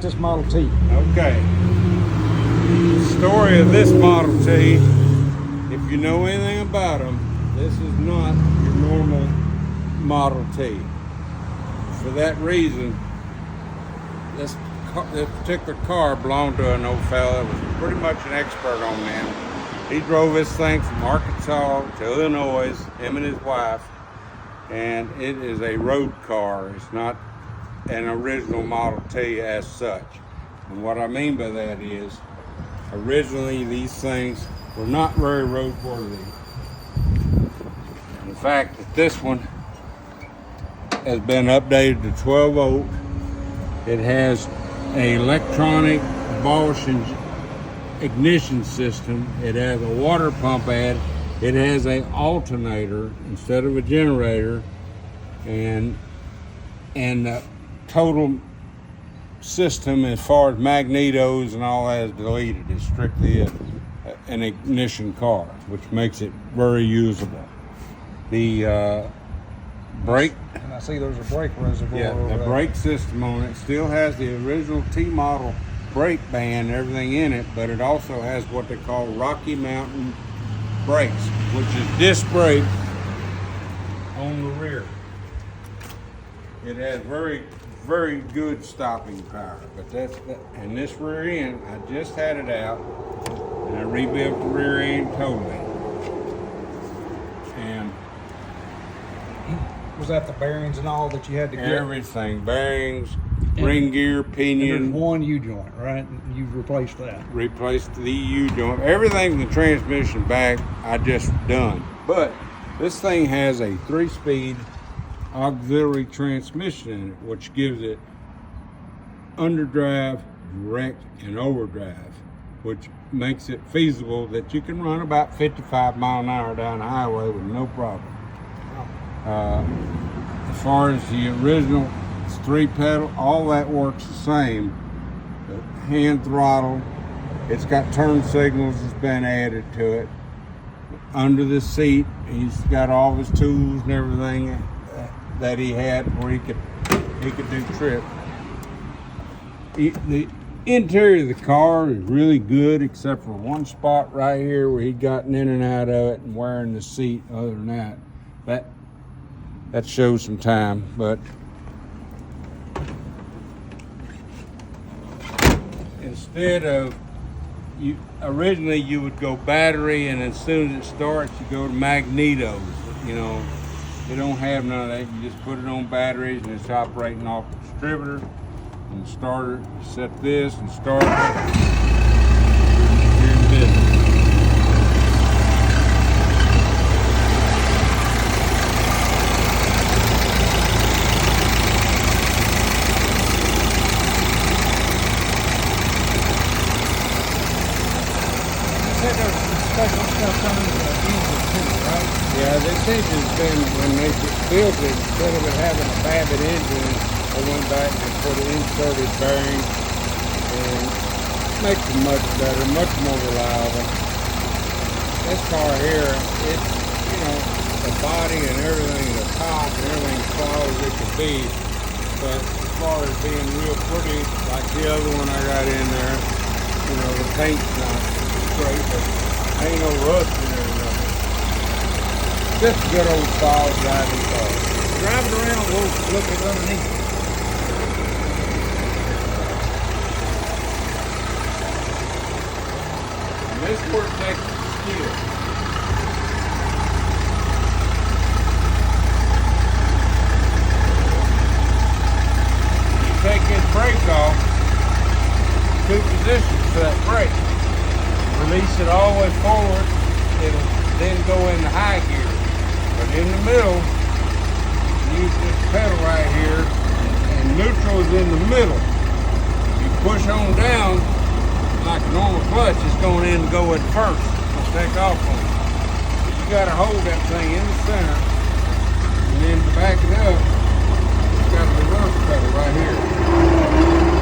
This Model T. Okay. The story of this Model T, if you know anything about them, this is not your normal Model T. For that reason, this particular car belonged to an old fella that was pretty much an expert on them. He drove this thing from Arkansas to Illinois, him and his wife, and it is a road car. It's not an original Model T as such. And what I mean by that is, originally these things were not very roadworthy. The fact that this one has been updated to 12 volt, it has an electronic Bosch ignition system, it has a water pump added, it has an alternator instead of a generator, and the total system as far as magnetos and all that is deleted. It's strictly an ignition car, which makes it very usable. The brake, And I see there's a brake reservoir over the there. brake system on it still has the original T model brake band and everything in it, but it also has what they call Rocky Mountain brakes, which is disc brake on the rear. It has very good stopping power, but and this rear end, I just had it out and I rebuilt the rear end totally. And Was that the bearings and all that you had to get? everything, bearings, ring gear, And pinion, there's one U-joint, right? And you've replaced that. replaced the U joint, everything in the transmission back I just done. But this thing has a 3-speed auxiliary transmission in it, which gives it underdrive, direct, and overdrive, which makes it feasible that you can run about 55 mile an hour down the highway with no problem. As far as the original, it's 3-pedal, all that works the same. The hand throttle, it's got turn signals that's been added to it. Under the seat, he's got all his tools and everything that he had where he could do trip. The interior of the car is really good, except for one spot right here where he'd gotten in and out of it and wearing the seat. Other than that shows some time. But instead of originally you would go battery, and as soon as it starts you go to magnetos. You know, they don't have none of that. You just put it on batteries and it's operating off the distributor and the starter. You set this and start it. You're in business. You said there's some special stuff coming to the engine too, right? Yeah, this engine's been, when they built it, instead of it having a Babbitt engine, they went back and put an inserted bearing and makes it much better, much more reliable. This car here, it's, you know, the body and everything, the top and everything as far as it could be, but as far as being real pretty, like the other one I got in there, you know, the paint's not great, but ain't no rust in there or nothing. Just a good old style driving car. Drive it around, we'll look at underneath. And this is where it takes skill. You take this brake off, 2 positions for that brake. Release it all the way forward, it'll then go into high gear. But in the middle, use this pedal right here, and neutral is in the middle. You push on down, like a normal clutch, it's going in and go at first. It'll take off on it. But you gotta hold that thing in the center, and then to back it up, it's got a reverse pedal right here.